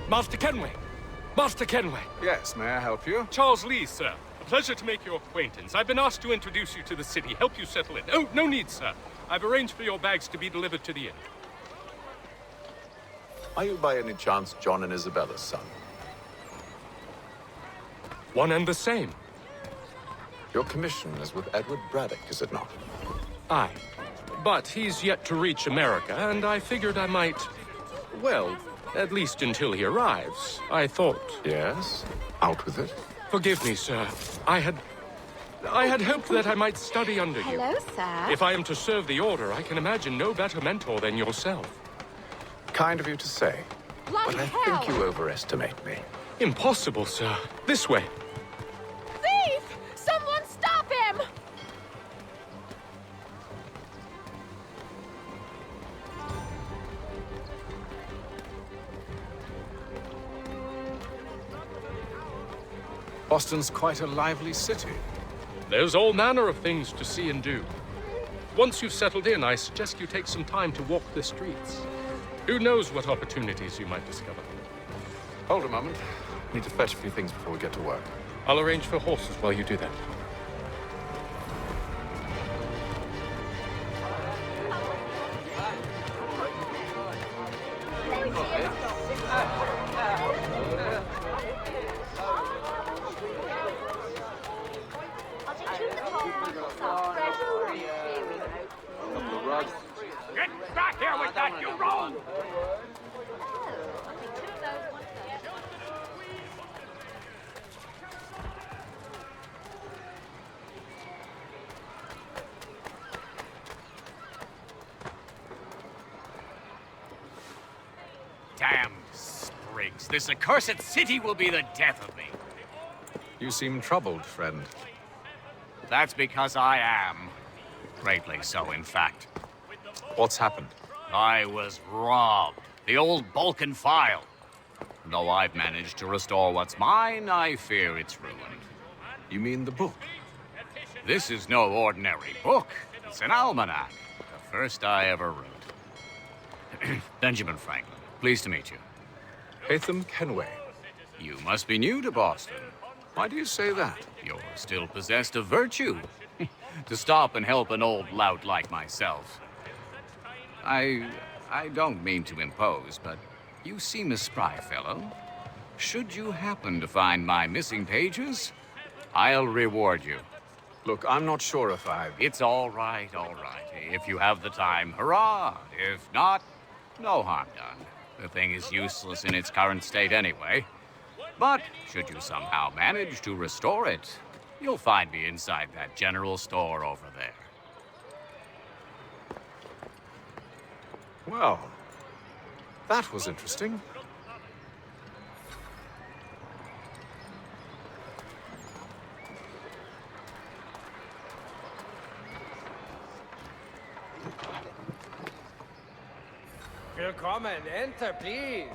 Master Kenway! Master Kenway! Yes, may I help you? Charles Lee, sir. A pleasure to make your acquaintance. I've been asked to introduce you to the city, help you settle in. Oh, no need, sir. I've arranged for your bags to be delivered to the inn. Are you by any chance John and Isabella's son? One and the same. Your commission is with Edward Braddock, is it not? Aye. But he's yet to reach America, and I figured I might... Well, at least until he arrives, I thought. Yes? Out with it. Forgive me, sir. I had hoped that I might study under you. Hello, sir. If I am to serve the Order, I can imagine no better mentor than yourself. Kind of you to say. Bloody But I hell! think you overestimate me. Impossible, sir. This way. Thief! Someone stop him! Boston's quite a lively city. There's all manner of things to see and do. Once you've settled in, I suggest you take some time to walk the streets. Who knows what opportunities you might discover. Hold a moment. Need to fetch a few things before we get to work. I'll arrange for horses while you do that. Get back here with that, you rogue! Damn sprigs. This accursed city will be the death of me. You seem troubled, friend. That's because I am. Greatly so, in fact. What's happened? I was robbed. The old Balkan file. Though I've managed to restore what's mine, I fear it's ruined. You mean the book? This is no ordinary book. It's an almanac. The first I ever wrote. Benjamin Franklin, pleased to meet you. Hatham Kenway. You must be new to Boston. Why do you say that? You're still possessed of virtue. To stop and help an old lout like myself. I don't mean to impose, but you seem a spry fellow. Should you happen to find my missing pages, I'll reward you. Look, I'm not sure if I've... It's all right, all right. If you have the time, hurrah. If not, no harm done. The thing is useless in its current state anyway. But should you somehow manage to restore it, you'll find me inside that general store over there. Well, that was interesting. Willkommen, enter, please.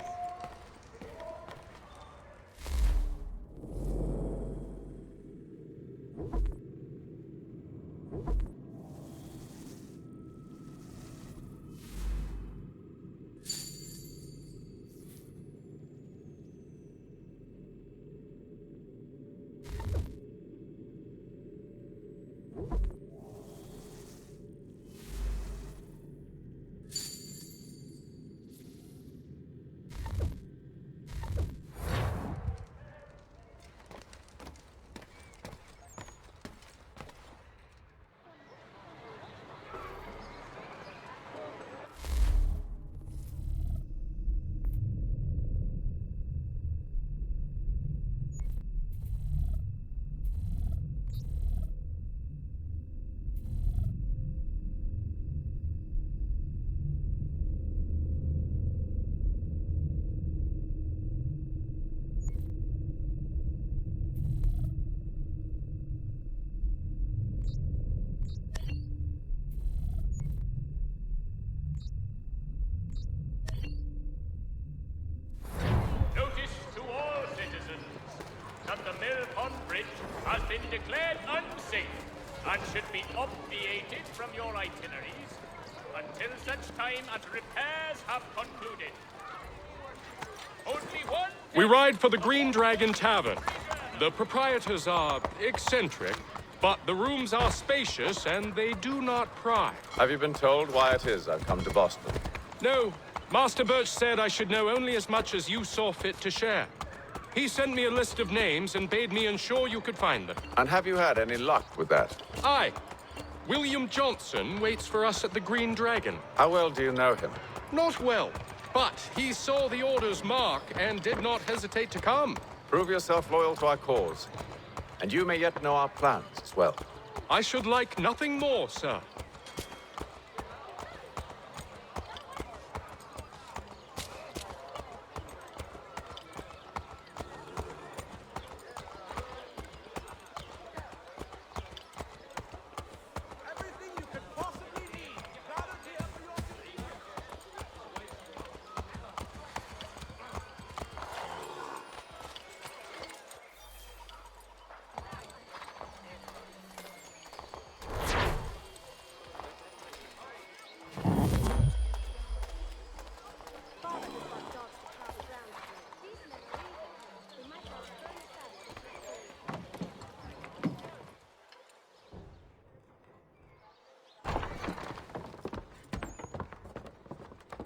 has been declared unsafe and should be obviated from your itineraries until such time as repairs have concluded. Only one We ride for the Green Dragon Tavern. The proprietors are eccentric, but the rooms are spacious and they do not pry. Have you been told why it is I've come to Boston? No, Master Birch said I should know only as much as you saw fit to share. He sent me a list of names and bade me ensure you could find them. And have you had any luck with that? Aye. William Johnson waits for us at the Green Dragon. How well do you know him? Not well, but he saw the order's mark and did not hesitate to come. Prove yourself loyal to our cause. And you may yet know our plans as well. I should like nothing more, sir.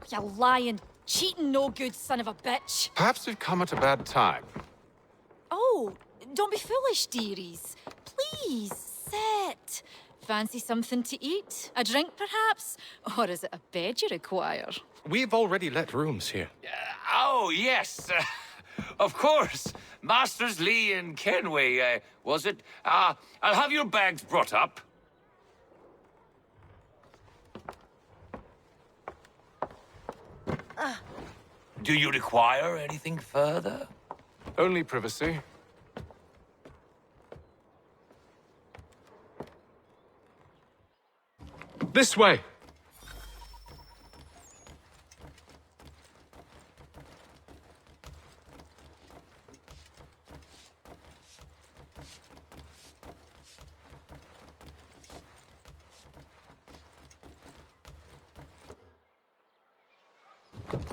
You lying, cheating, no good son of a bitch. Perhaps we've come at a bad time. Oh, don't be foolish, dearies. Please, sit. Fancy something to eat? A drink, perhaps? Or is it a bed you require? We've already let rooms here. Oh, yes. Of course. Masters Lee and Kenway, was it? I'll have your bags brought up. Do you require anything further? Only privacy. This way.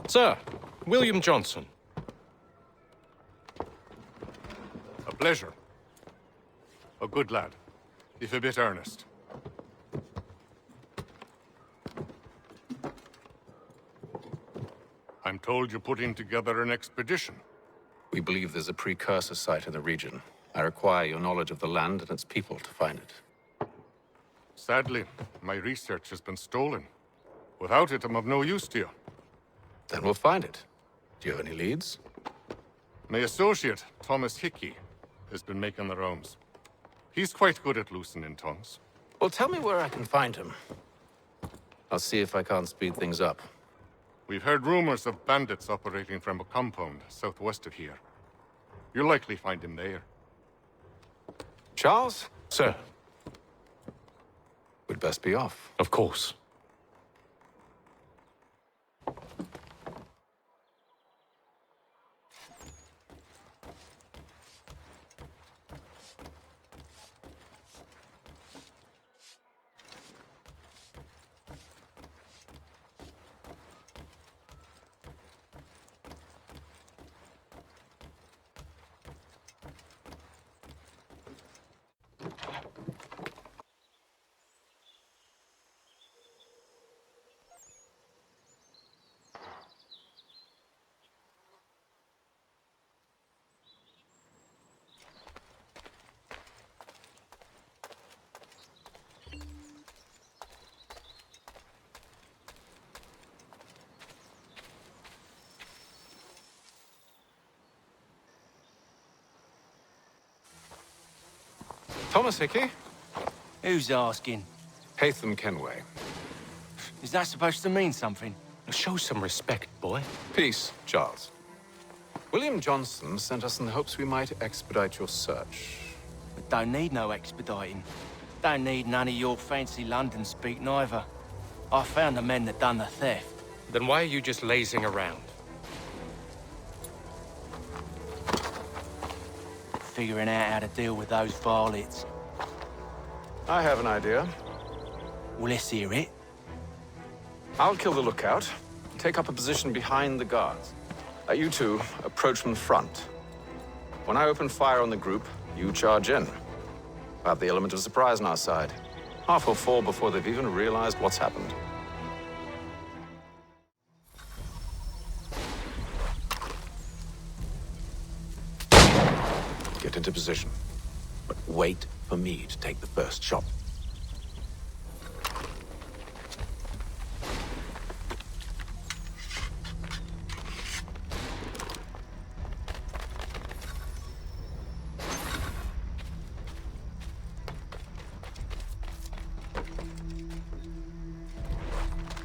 Sir, William Johnson. A pleasure. A good lad, if a bit earnest. I'm told you're putting together an expedition. We believe there's a precursor site in the region. I require your knowledge of the land and its people to find it. Sadly, my research has been stolen. Without it, I'm of no use to you. Then we'll find it. Do you have any leads? My associate, Thomas Hickey, has been making the rounds. He's quite good at loosening tongues. Well, tell me where I can find him. I'll see if I can't speed things up. We've heard rumors of bandits operating from a compound southwest of here. You'll likely find him there. Charles? Sir, We'd best be off. of course. Thomas Hickey? Who's asking? Haytham Kenway. Is that supposed to mean something? Show some respect, boy. Peace, Charles. William Johnson sent us in the hopes we might expedite your search. But don't need no expediting. Don't need none of your fancy London speak neither. I found the men that done the theft. Then why are you just lazing around? Figuring out how to deal with those varlets. I have an idea. Well, let's hear it. I'll kill the lookout, take up a position behind the guards. You two approach from the front. When I open fire on the group, you charge in. I have the element of surprise on our side. Half will fall before they've even realized what's happened. Get into position, but wait for me to take the first shot.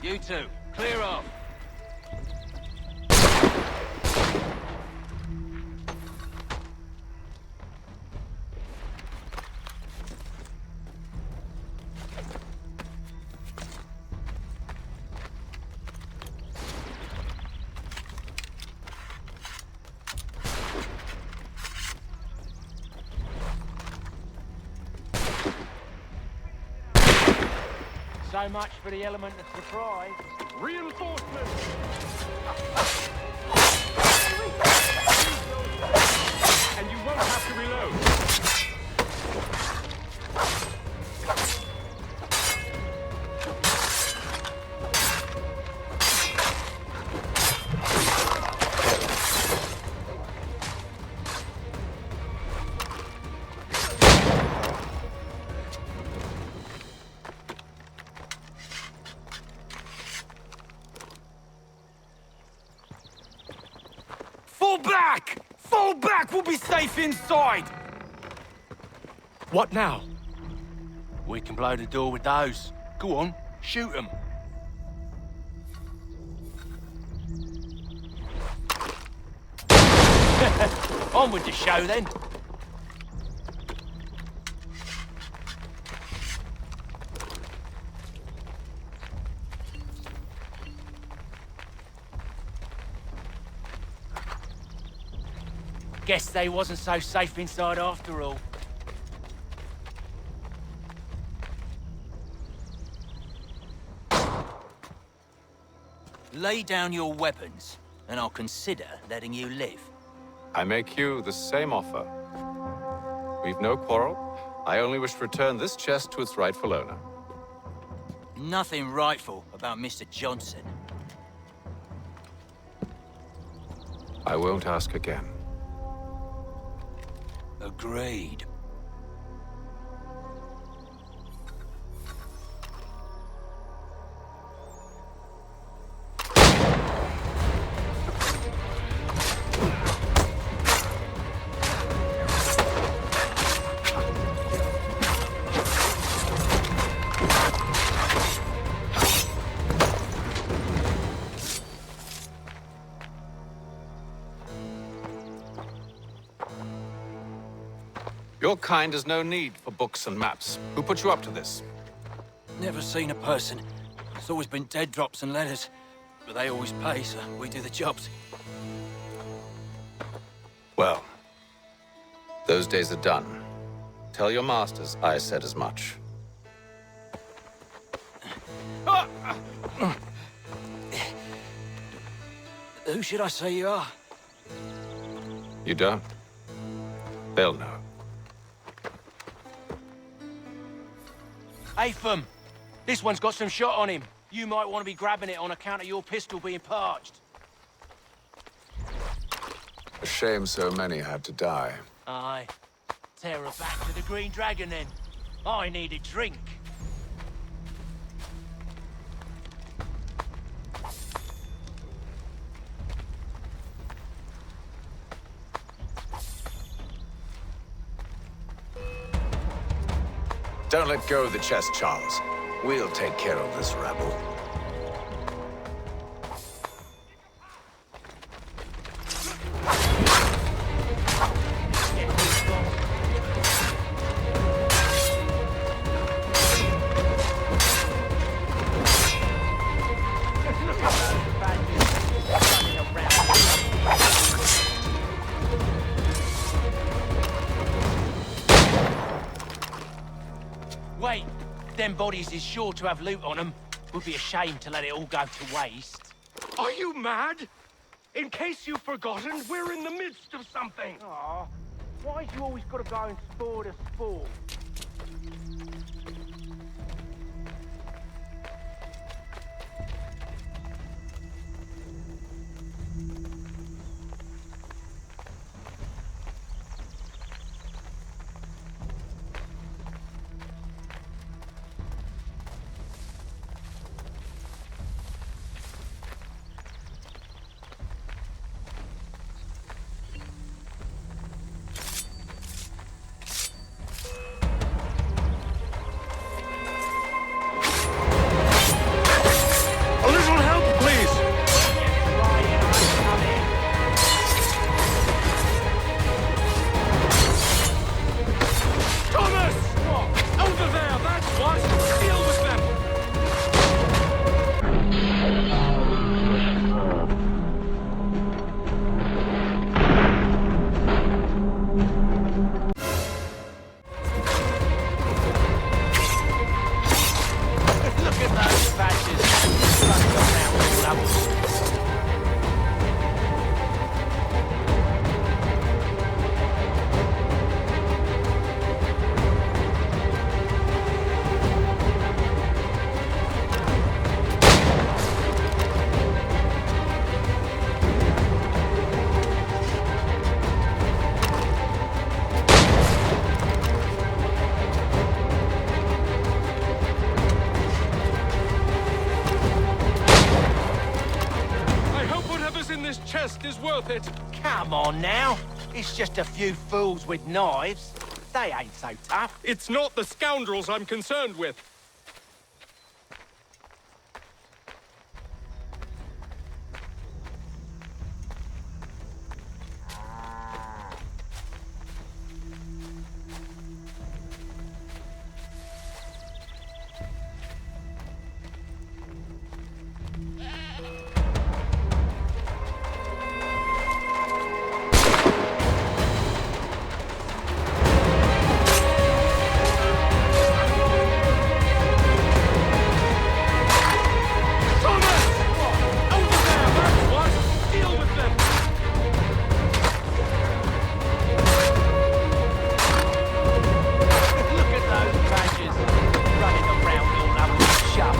You two, clear off. So much for the element of surprise. Reinforcements! And you won't have to reload. Fall back! Fall back! We'll be safe inside! What now? We can blow the door with those. Go on, shoot them. On with the show, then. Guess they wasn't so safe inside after all. Lay down your weapons, and I'll consider letting you live. I make you the same offer. We've no quarrel. I only wish to return this chest to its rightful owner. Nothing rightful about Mr. Johnson. I won't ask again. Agreed. Your kind has no need for books and maps. Who put you up to this? Never seen a person. It's always been dead drops and letters. But they always pay, so we do the jobs. Well, those days are done. Tell your masters I said as much. Who should I say you are? You don't? They'll know. Atham! This one's got some shot on him. You might want to be grabbing it on account of your pistol being parched. A shame so many had to die. Aye. Tear her back to the Green Dragon, then. I need a drink. Don't let go of the chest, Charles. We'll take care of this rabble. Wait, them bodies is sure to have loot on them. Would be a shame to let it all go to waste. Are you mad? In case you've forgotten, we're in the midst of something. Aw, why you always gotta go and spoil the sport? A little help, please! Thomas! What? Over there, that's what! Deal with them! Look at those patches. Running around all up. I hope whatever's in this chest is worth it. Come on now. It's just a few fools with knives. They ain't so tough. It's not the scoundrels I'm concerned with. Look at those badgers running around all up the shop.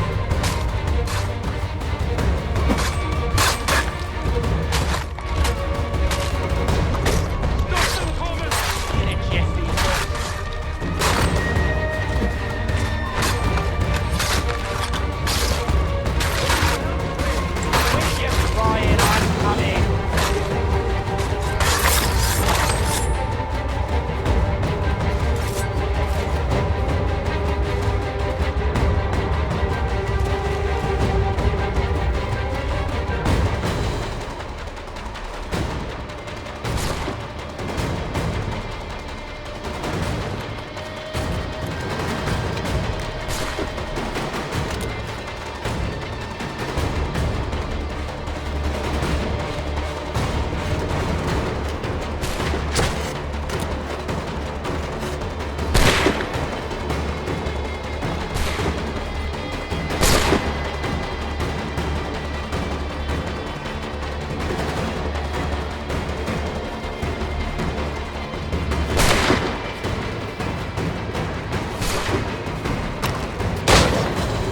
Get it, Jeffy. When you're crying, I'm coming.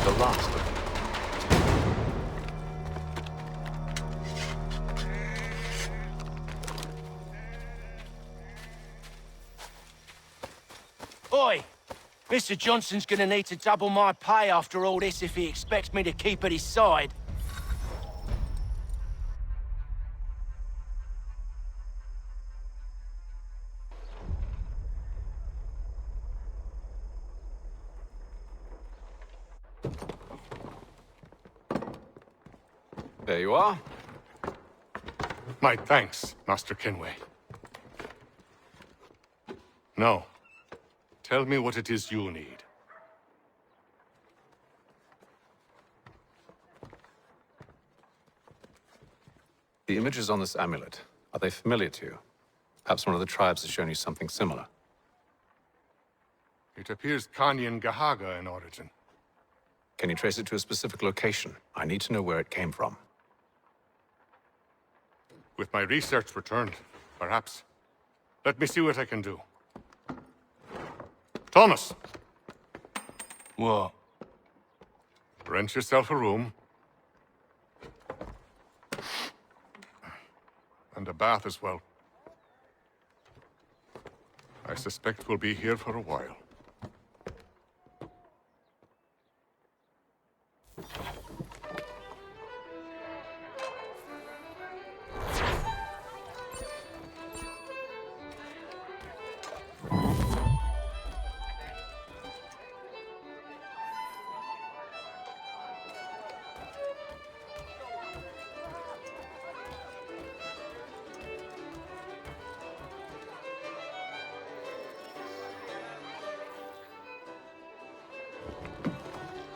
The last of them. Oi! Mr. Johnson's gonna need to double my pay after all this if he expects me to keep at his side. There you are. My thanks, Master Kenway. Now, tell me what it is you need. The images on this amulet, are they familiar to you? Perhaps one of the tribes has shown you something similar. It appears Kanyan Gahaga in origin. Can you trace it to a specific location? I need to know where it came from. With my research returned, perhaps. Let me see what I can do. Thomas! What? Rent yourself a room. And a bath as well. I suspect we'll be here for a while.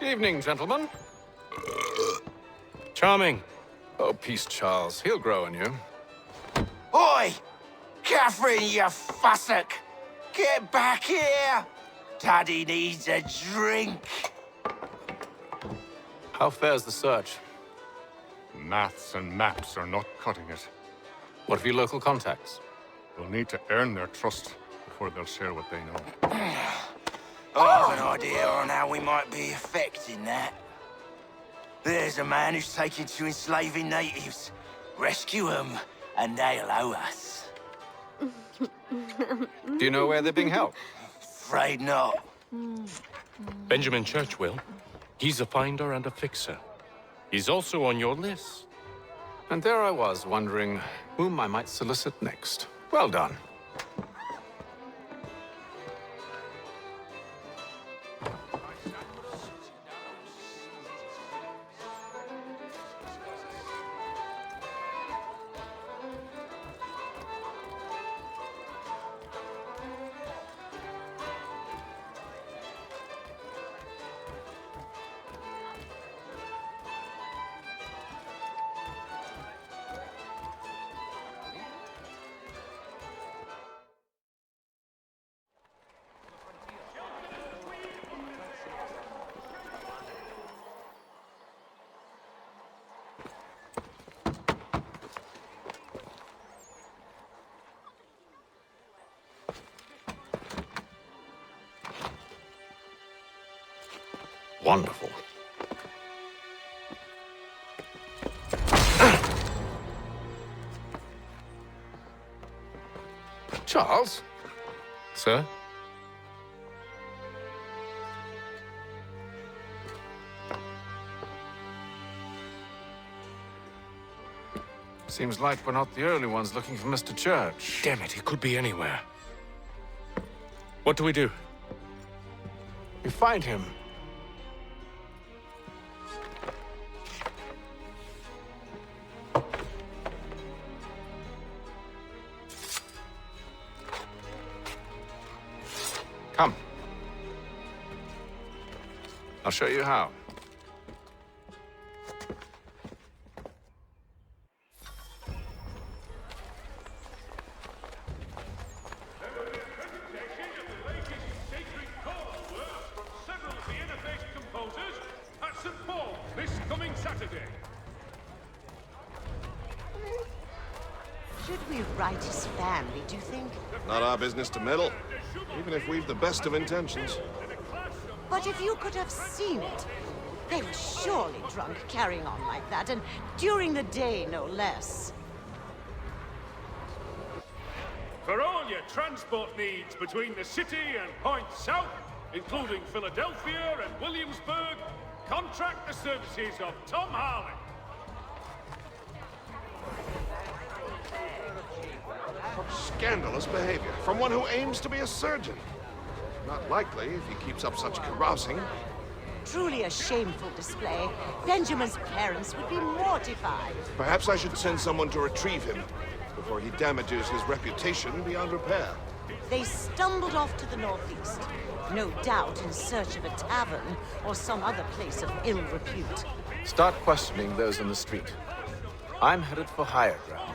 Evening, gentlemen. Charming. Oh, peace, Charles. He'll grow on you. Oi! Catherine, you fussock! Get back here! Daddy needs a drink. How fares the search? Maths and maps are not cutting it. What of your local contacts? We'll need to earn their trust before they'll share what they know. I have an idea on how we might be affecting that. There's a man who's taken to enslaving natives. Rescue them, and they'll owe us. Do you know where they're being held? Afraid not. Benjamin Church will. He's a finder and a fixer. He's also on your list. And there I was, wondering whom I might solicit next. Well done. Wonderful. Charles? Sir? Seems like we're not the only ones looking for Mr. Church. Damn it, he could be anywhere. What do we do? We find him. Come. I'll show you how. Should we write his family, do you think? Not our business to meddle, even if we've the best of intentions. But if you could have seen it, they were surely drunk carrying on like that, and during the day, no less. For all your transport needs between the city and points south, including Philadelphia and Williamsburg, contract the services of Tom Harley. Scandalous behavior from one who aims to be a surgeon. Not likely if he keeps up such carousing. Truly a shameful display. Benjamin's parents would be mortified. Perhaps I should send someone to retrieve him before he damages his reputation beyond repair. They stumbled off to the northeast, no doubt in search of a tavern or some other place of ill repute. Start questioning those in the street. I'm headed for higher ground.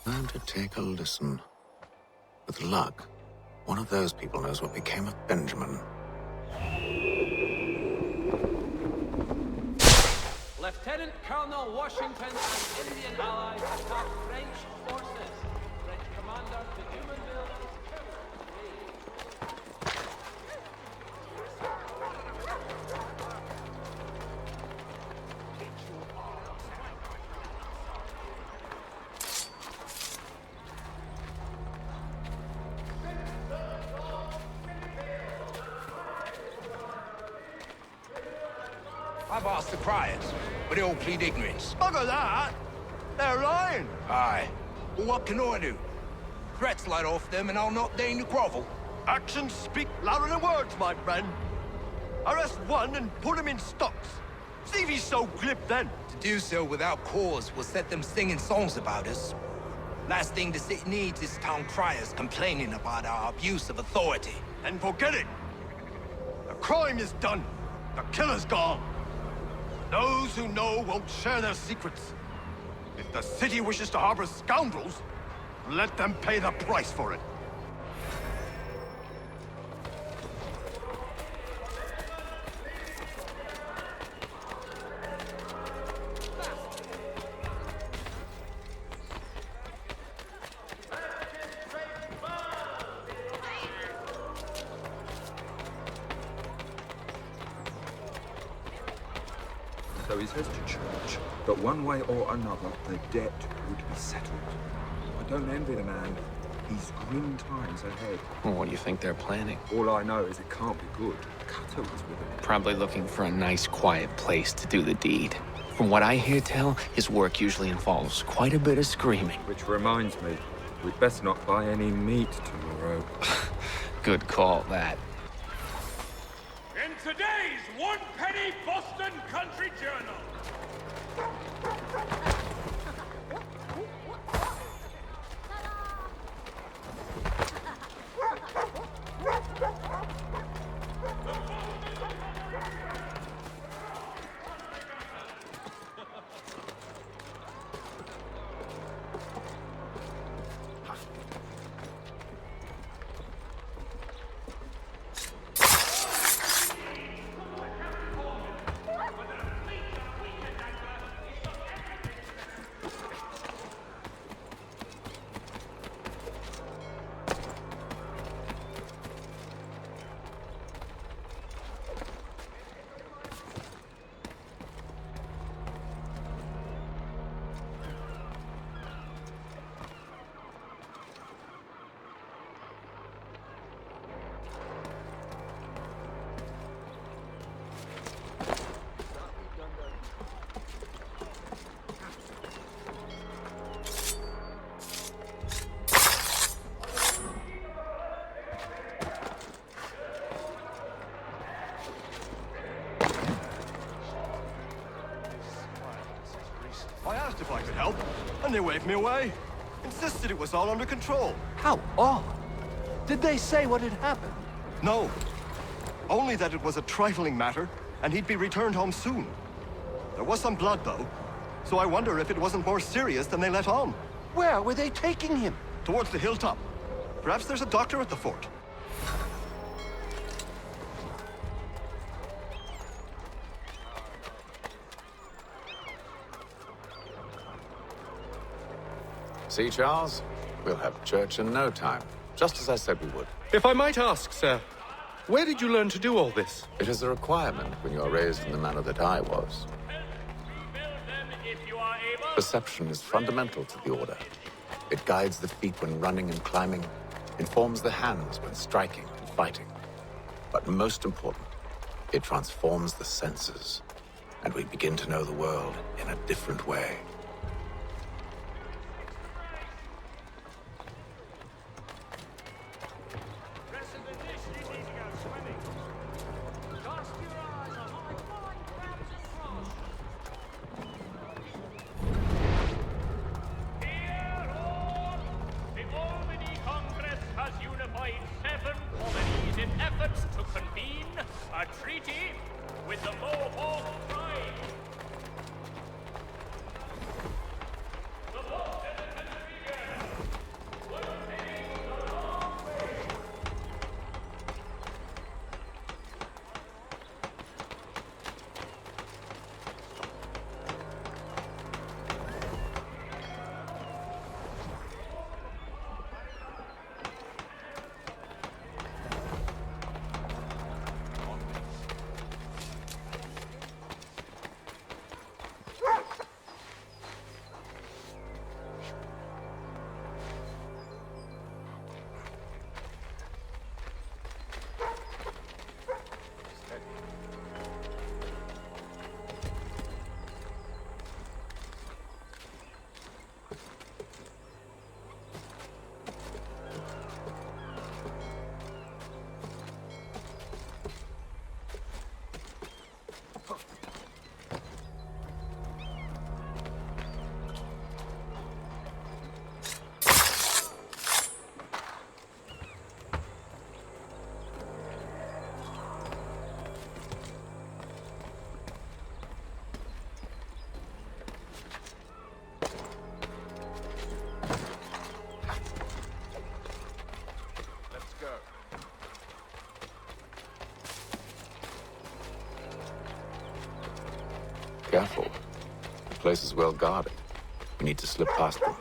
Time to take a listen. With luck, one of those people knows what became of Benjamin. Lieutenant Colonel Washington and Indian allies attack French forces. French commander de Dumanville is I've asked the criers, but they all plead ignorance. Bugger that! They're lying! Aye. Well, what can I do? Threats light off them and I'll not deign to grovel. Actions speak louder than words, my friend. Arrest one and put him in stocks. See if he's so glib then. To do so without cause will set them singing songs about us. Last thing the city needs is town criers complaining about our abuse of authority. And forget it. The crime is done. The killer's gone. Those who know won't share their secrets. If the city wishes to harbor scoundrels, let them pay the price for it. So he says to church that one way or another the debt would be settled. I don't envy the man. He's grim times ahead. Well, what do you think they're planning? All I know is it can't be good. Cutter was with him. Probably looking for a nice, quiet place to do the deed. From what I hear tell, his work usually involves quite a bit of screaming. Which reminds me, we'd best not buy any meat tomorrow. Good call, that. In today's One Penny Boston Country Journal. I asked if I could help, and they waved me away. Insisted it was all under control. How odd. Did they say what had happened? No. Only that it was a trifling matter, and he'd be returned home soon. There was some blood, though, so I wonder if it wasn't more serious than they let on. Where were they taking him? Towards the hilltop. Perhaps there's a doctor at the fort. See, Charles? We'll have church in no time, just as I said we would. If I might ask, sir, where did you learn to do all this? It is a requirement when you are raised in the manner that I was. Perception is fundamental to the order. It guides the feet when running and climbing, informs the hands when striking and fighting. But most important, it transforms the senses, and we begin to know the world in a different way. Careful. The place is well guarded. We need to slip past them.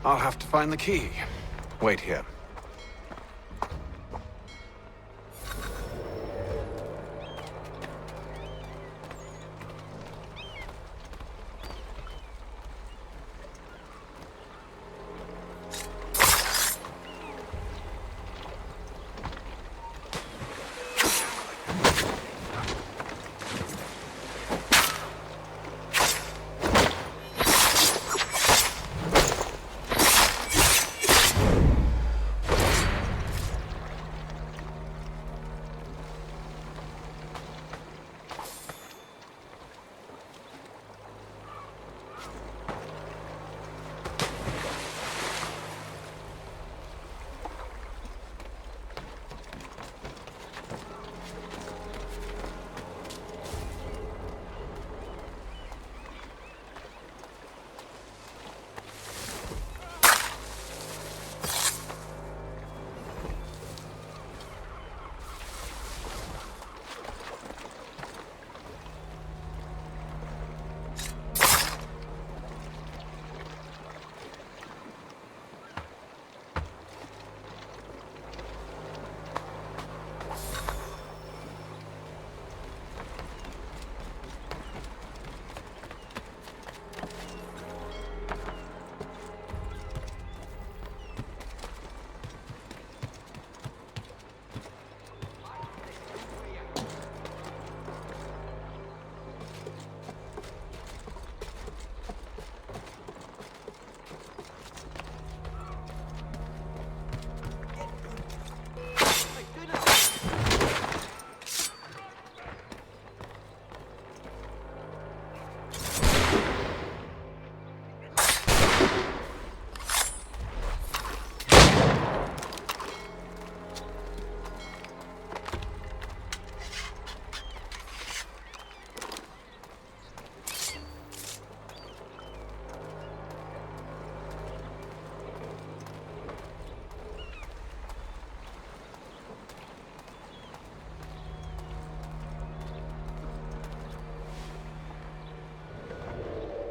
I'll have to find the key. Wait here.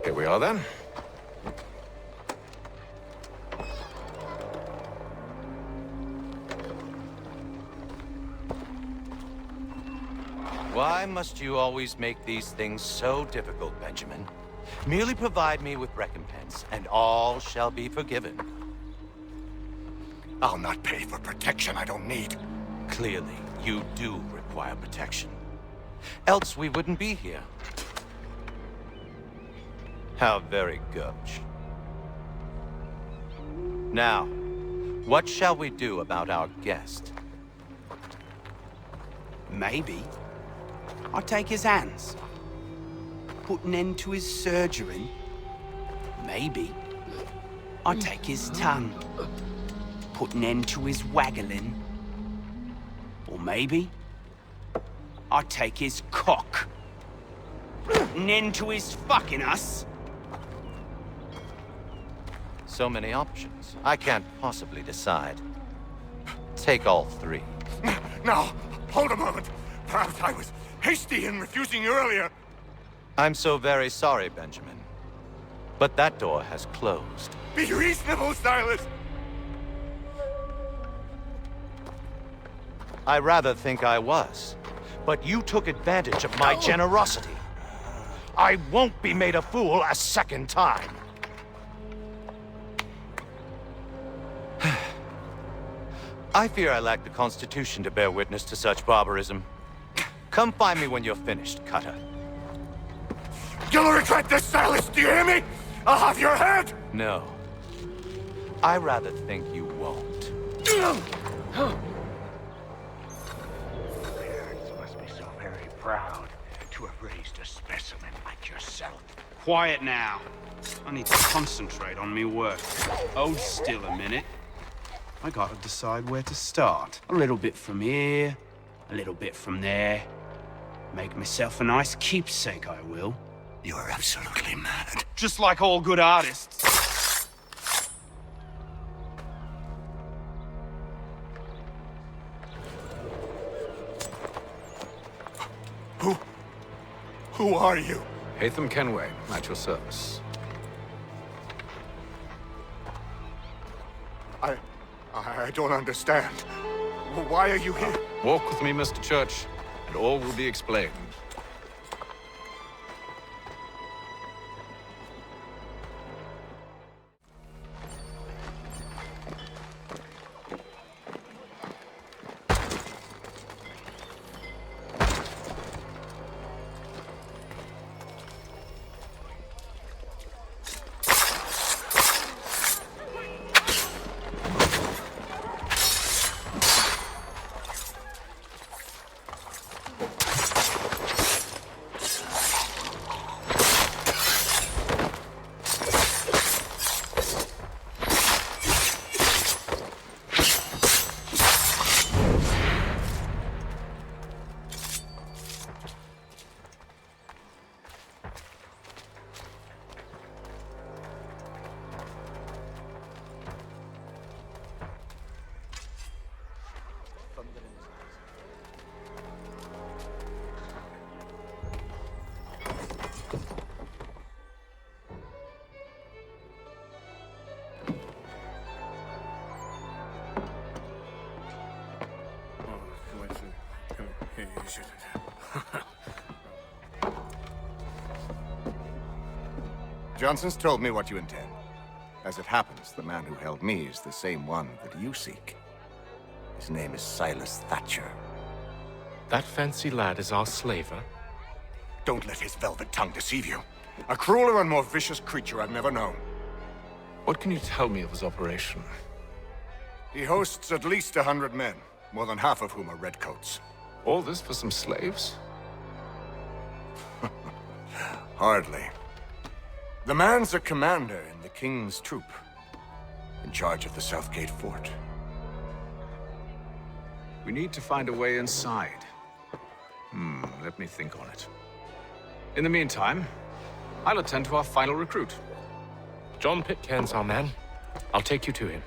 Here we are, then. Why must you always make these things so difficult, Benjamin? Merely provide me with recompense, and all shall be forgiven. I'll not pay for protection I don't need. Clearly, you do require protection. Else we wouldn't be here. How very gauche. Now, what shall we do about our guest? Maybe I'll take his hands. Put an end to his surgery. Maybe I'll take his tongue. Put an end to his waggling. Or maybe I'll take his cock. Put an end to his fucking us. So many options. I can't possibly decide. Take all three. Now, hold a moment. Perhaps I was hasty in refusing you earlier. I'm so very sorry, Benjamin. But that door has closed. Be reasonable, Silas. I rather think I was. But you took advantage of my generosity. I won't be made a fool a second time. I fear I lack the constitution to bear witness to such barbarism. Come find me when you're finished, Cutter. You'll regret this, Silas, do you hear me? I'll have your head! No. I rather think you won't. Parents must be so very proud to have raised a specimen like yourself. Quiet now. I need to concentrate on me work. Hold still a minute. I gotta decide where to start. A little bit from here, a little bit from there. Make myself a nice keepsake, I will. You're absolutely mad. Just like all good artists. Who are you? Hatham Kenway, at your service. I don't understand. Why are you here? Walk with me, Mr. Church, and all will be explained. Johnson's told me what you intend. As it happens, the man who held me is the same one that you seek. His name is Silas Thatcher. That fancy lad is our slaver? Don't let his velvet tongue deceive you. A crueler and more vicious creature I've never known. What can you tell me of his operation? He hosts at least 100 men, more than half of whom are redcoats. All this for some slaves? Hardly. The man's a commander in the King's troop, in charge of the Southgate Fort. We need to find a way inside. Let me think on it. In the meantime, I'll attend to our final recruit. John Pitcairn's our man. I'll take you to him.